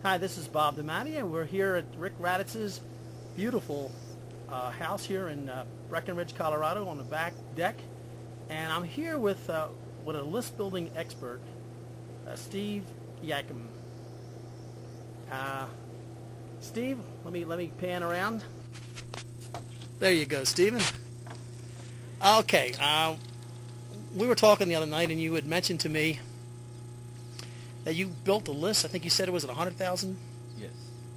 Hi, this is Bob DiMattia, and we're here at Rick Raditz's beautiful house here in Breckenridge, Colorado, on the back deck. And I'm here with a list building expert, Steve Yakim. Steve, let me pan around. There you go, Steven. Okay, we were talking the other night, and you had mentioned to me that you built a list. I think you said it was 100,000. Yes.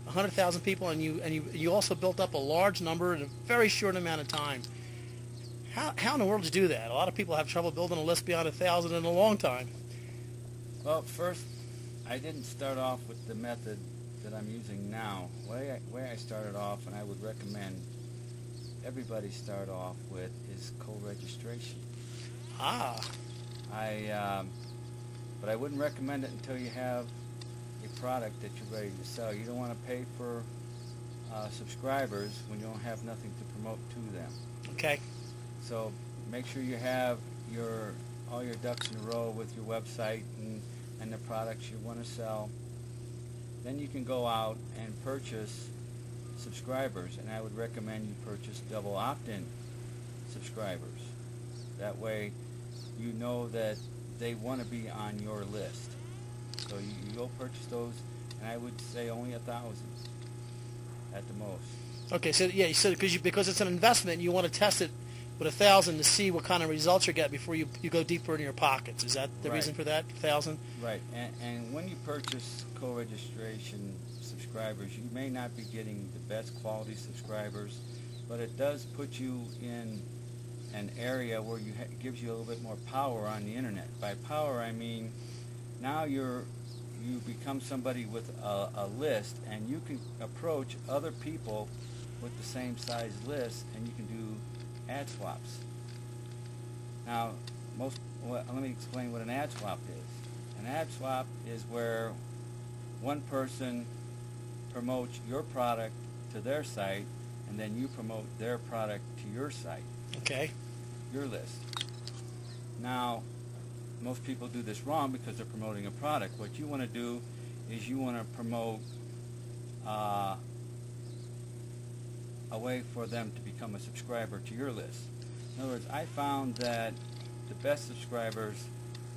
100,000 people, and you also built up a large number in a very short amount of time. How in the world did you do that? A lot of people have trouble building a list beyond 1,000 in a long time. Well, first, I didn't start off with the method that I'm using now. The way I started off, and I would recommend everybody start off with, is co-registration. But I wouldn't recommend it until you have a product that you're ready to sell. You don't want to pay for subscribers when you don't have nothing to promote to them. Okay. So make sure you have all your ducks in a row with your website and the products you want to sell. Then you can go out and purchase subscribers, and I would recommend you purchase double opt-in subscribers. That way you know that they want to be on your list. So you go purchase those, and I would say only 1,000 at the most. Okay, so yeah, you said because it's an investment, you want to test it with 1,000 to see what kind of results you get before you go deeper in your pockets. Is that the reason for that, 1,000? Right, and when you purchase co-registration subscribers, you may not be getting the best quality subscribers, but it does put you in an area where it gives you a little bit more power on the internet. By power, I mean now you become somebody with a list, and you can approach other people with the same size list, and you can do ad swaps. Now, let me explain what an ad swap is. An ad swap is where one person promotes your product to their site, and then you promote their product to your site. Okay. Your list. Now, most people do this wrong because they're promoting a product. What you want to do is you want to promote a way for them to become a subscriber to your list. In other words, I found that the best subscribers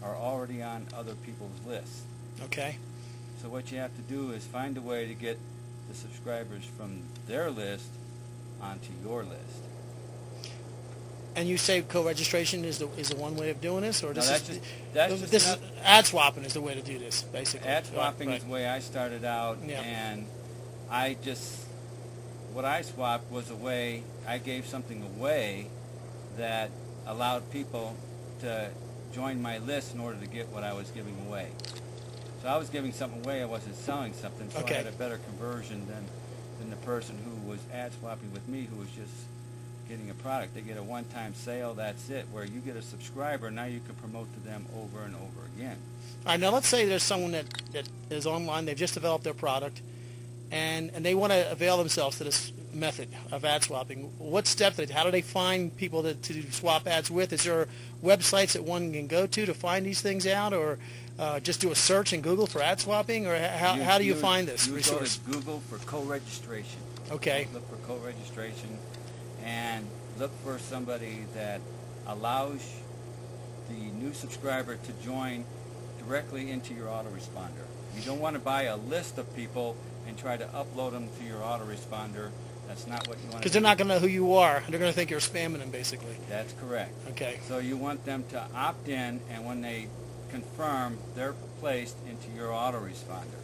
are already on other people's lists. Okay. So what you have to do is find a way to get the subscribers from their list onto your list. And you say co-registration is the one way of doing this, or this is ad swapping is the way to do this, basically. Ad swapping right. is the way I started out, yeah. And what I swapped was a way I gave something away that allowed people to join my list in order to get what I was giving away. So I was giving something away, I wasn't selling something, so okay. I had a better conversion than the person who was ad swapping with me, who was just getting a product. They get a one-time sale, that's it. Where you get a subscriber, now you can promote to them over and over again. All right, now let's say there's someone that is online, they've just developed their product, and they want to avail themselves to this method of ad swapping. What step, how do they find people to swap ads with? Is there websites that one can go to find these things out, or just do a search in Google for ad swapping, or how do you find this resource? Go to Google for co-registration. Okay. Look for co-registration, and look for somebody that allows the new subscriber to join directly into your autoresponder. You don't want to buy a list of people and try to upload them to your autoresponder. That's not what you want to do. Because they're not going to know who you are. They're going to think you're spamming them, basically. That's correct. Okay. So you want them to opt in, and when they confirm, they're placed into your autoresponder.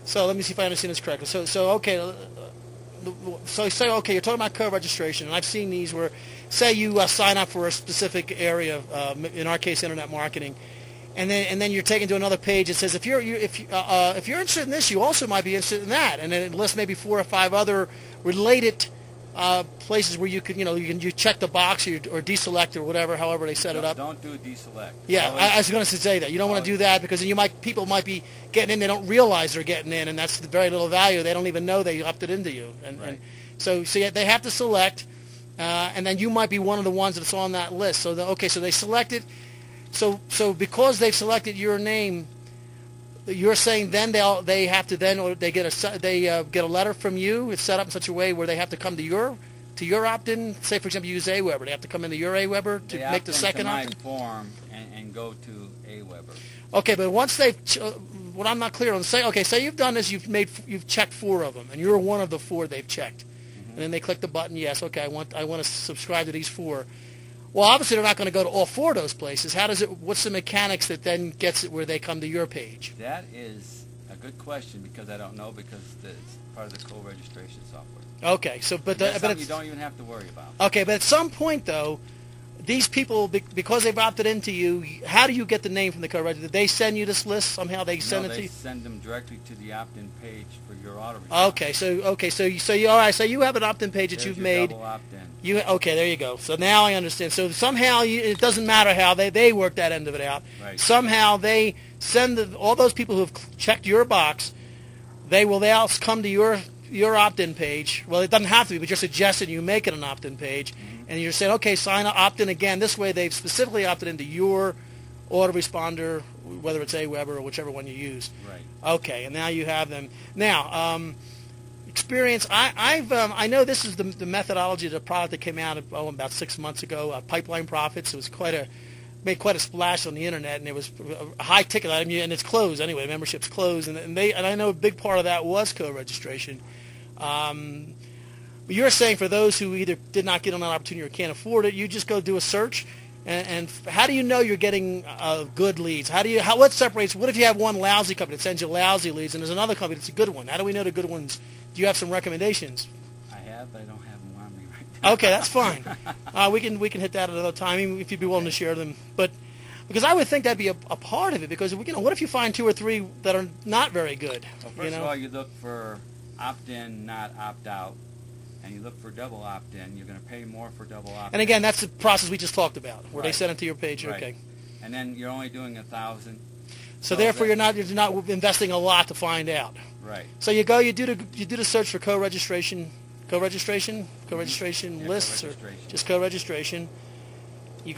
So let me see if I understand this correctly. So okay. So say, okay, you're talking about co-registration, and I've seen these where, say you sign up for a specific area, in our case, internet marketing, and then you're taken to another page that says if you're interested in this, you also might be interested in that, and then it lists maybe 4 or 5 other related places where you check the box or deselect or whatever, however they set it up. Don't do deselect. Yeah, I was going to say that. You don't want to do that because then people might be getting in. They don't realize they're getting in, and that's very little value. They don't even know they opted into you. And so they have to select, and then you might be one of the ones that's on that list. So so they selected. So because they've selected your name, you're saying then they have to then, or they get a letter from you. It's set up in such a way where they have to come to your opt-in. Say, for example, you use AWeber. They have to come into your AWeber to make the second opt-in? They form and go to AWeber. Okay, but once they've, what I'm not clear on, say you've done this, you've checked 4 of them, and you're one of the 4 they've checked. And then they click the button, yes, okay, I want to subscribe to these 4. Well, obviously they're not going to go to all 4 of those places. What's the mechanics that then gets it where they come to your page? That is a good question, because I don't know, because it's part of the co-registration software. Okay, so but you don't even have to worry about. Okay, but at some point though, these people, because they've opted into you, how do you get the name from the co-register? Did they send you this list somehow? They send it to you? They send them directly to the opt-in page for your auto response. Okay, so you all right? So you have an opt-in page that you've made. Double opt-in. Okay, there you go. So now I understand. So somehow it doesn't matter how they work that end of it out. Right. Somehow they send all those people who have checked your box. They'll come to your opt-in page. Well, it doesn't have to be, but you're suggesting you make it an opt-in page. And you're saying, okay, sign up, opt in again. This way they've specifically opted into your autoresponder, whether it's AWeber or whichever one you use. Right. Okay, and now you have them. Now, experience, I know this is the methodology of the product that came out about 6 months ago, Pipeline Profits. It was made quite a splash on the internet, and it was a high ticket item, and it's closed anyway. Membership's closed, and I know a big part of that was co-registration. But you're saying for those who either did not get on that opportunity or can't afford it, you just go do a search, and how do you know you're getting good leads? What separates? What if you have one lousy company that sends you lousy leads, and there's another company that's a good one? How do we know the good ones? Do you have some recommendations? I have, but I don't have them on me right now. Okay, that's fine. We can hit that at another time, even if you'd be willing to share them. But because I would think that'd be a part of it. Because what if you find 2 or 3 that are not very good? Well, first of all, you look for opt-in, not opt-out. And you look for double opt-in, you're going to pay more for double opt-in. And again, that's the process we just talked about, where right. they send it to your page. Right. Okay. And then you're only doing 1,000. So therefore, you're not investing a lot to find out. Right. So you do the search for co-registration lists, or just co-registration. You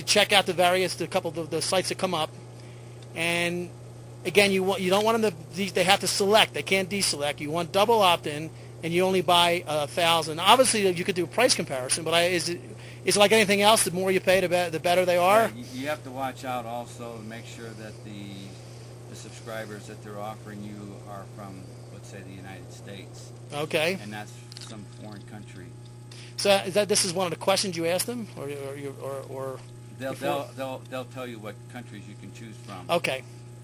check out a couple of the sites that come up, and again, you don't want them to. They have to select. They can't deselect. You want double opt-in. And you only buy 1,000. Obviously, you could do a price comparison, but is it like anything else? The more you pay, the better they are. Yeah, you have to watch out also to make sure that the subscribers that they're offering you are from, let's say, the United States. Okay. And that's some foreign country. So this is one of the questions you asked them, or they'll tell you what countries you can choose from. Okay.